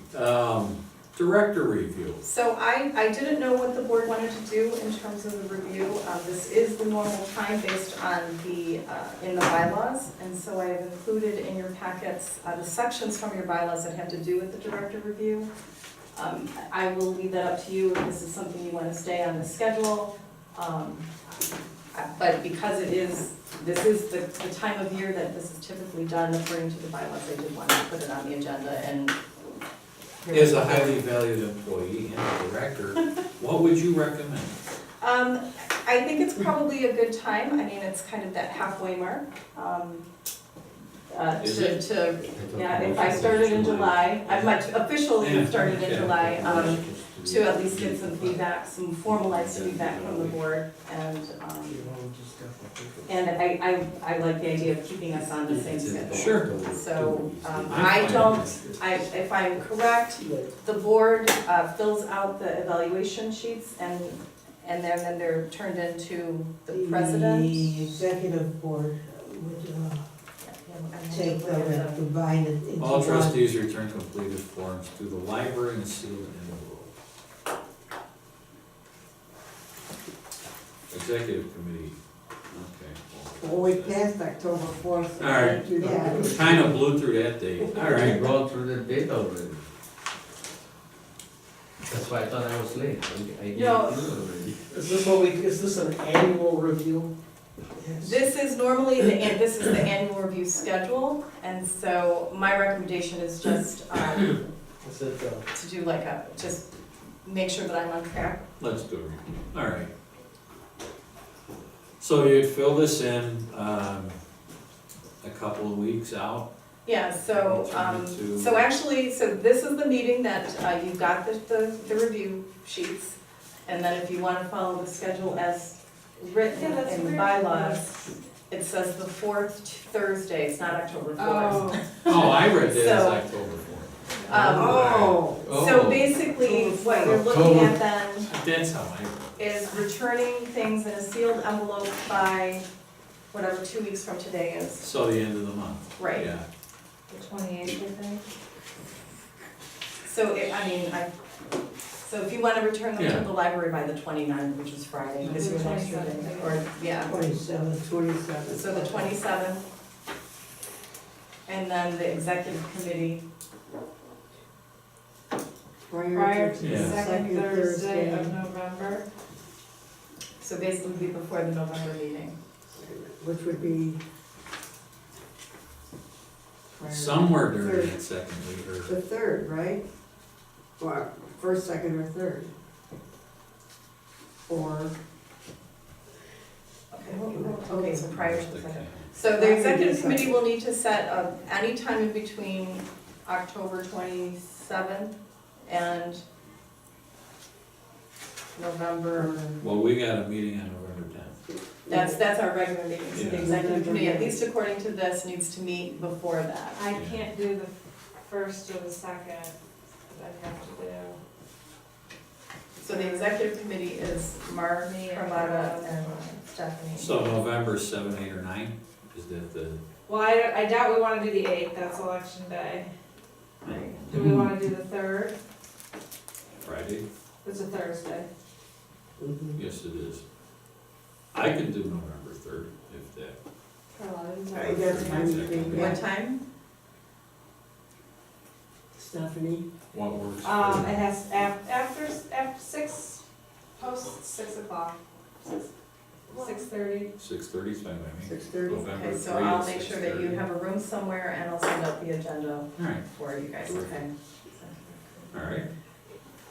Director review. So I didn't know what the board wanted to do in terms of the review. This is the normal time based on the, in the bylaws. And so I have included in your packets the sections from your bylaws that have to do with the director review. I will leave that up to you if this is something you want to stay on the schedule. But because this is the time of year that this is typically done according to the bylaws, I did want to put it on the agenda and. As a highly valued employee and director, what would you recommend? I think it's probably a good time. I mean, it's kind of that halfway mark. Is it? Yeah, if I started in July, I've officially started in July, to at least get some feedback, some formalized feedback from the board. And I like the idea of keeping us on the same schedule. Sure. So, if I'm correct, the board fills out the evaluation sheets and then they're turned into the president. The executive board would take them and combine it into one. All trustees return completed forms to the library and seal it in the roll. Executive committee, okay. Well, we passed October 4th. All right. Yeah. Kind of blew through that date. All I right. brought through the date already. That's why I thought I was late. I gave it No. to you already. Is this an annual review? Yes. This is normally, this is the annual review schedule, and so my recommendation is just Is it, to do like just make sure that I'm on track. Let's do it. All right. So you'd fill this in a couple of weeks out? Yeah, so, Turn it to- so actually, so this is the meeting that you got the review sheets, and then if you want to follow the schedule as written Yeah, that's in the weird. bylaws, it says the fourth Thursday, it's not October 4th. Oh, I read that as So- October 4th. Oh. So Oh. basically, what you're looking at then That's how I, is returning things in a sealed envelope by whatever 2 weeks from today is. so the end of the month. Right. Yeah. The 28th, I think. So, so if you want to return them Yeah. to the library by the 29th, which is Friday, is your next day, 27th. or, yeah. 27. So the 27th. And then the executive committee, Prior to the Yeah. second Thursday of November. so basically be before the November meeting. Which would be. Somewhere during that second week or. The third, right? Or first, second, or third? Or. Okay, so prior to the second. So the executive committee will need to set any time in between October 27th and November, Well, we got a meeting on November 10th. that's our regular meeting. So the Yeah. executive committee, at least according to this, needs to meet before that. I Yeah. can't do the first or the second, but I'd have to do. So the executive committee is Mark, Me and Carlotta, Carlotta. and Stephanie. So November 7, 8, or 9? Is that the, Well, I doubt we wanna do the 8th, that's election day. Do we wanna do the 3rd? Friday? It's a Thursday. Yes, it is. I can do November 3rd, if that. Carlotta, is that I what guess you're I'm saying? thinking. What time? Stephanie? What works? for It you? has, after 6, post 6 o'clock, 6:30. 6:30 is fine by me. 6:30? November Okay, so 3 I'll is make sure that you 6:30. have a room somewhere and I'll send out the agenda All right, for you guys, okay? all right.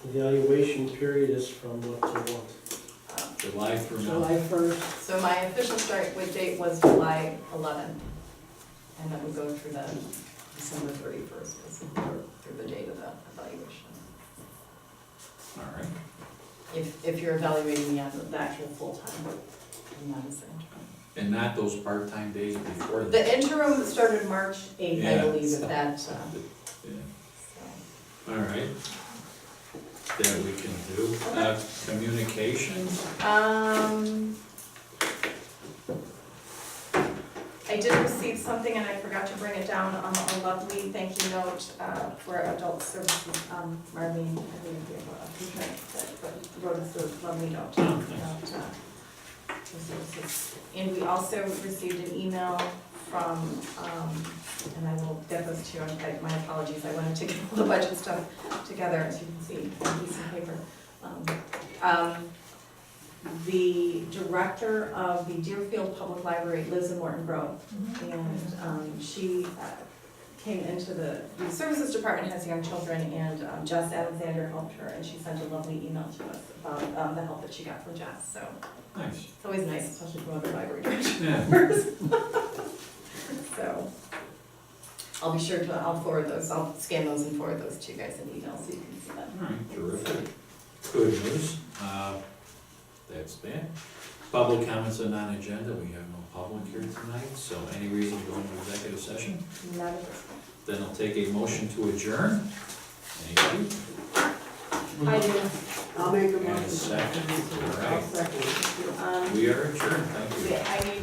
evaluation period is from what to what? July through now. July 1st. So my official start with date was July 11th, and then we go through the December 31st, is through the date of the evaluation. All right. If you're evaluating me on the actual full-time, and not as the interim. And not those part-time days before that? The interim started March 8th, I Yeah. believe, at that, so. Yeah. All right. That we can do. Communications? something, and I forgot to bring it down, a lovely thank you note for adult services, Marlene, I believe we have a complaint that wrote us a lovely note about the services. And we also received an email from, and I will get those to you, my apologies, I wanted to get all the budget stuff together, as you can see, on a piece of paper. The director of the Deerfield Public Library lives in Morton Grove, and she came into the services department, has young children, and Jess Alexander helped her, and she sent a lovely email to us about the help that she got from Jess, so Nice. it's always nice, especially from other library directors. Yeah. So I'll be sure to, I'll forward those, I'll scan those and forward those to you guys in email so you can see them. All right, terrific. Good news. That's that. Public comments are non-agenda. We have no public here tonight, so any reason to go into executive session? Not at this point. Then I'll take a motion to adjourn. Anybody? I do. I'll make a And a motion. second. All I'll right. second. We are adjourned. Thank you. I need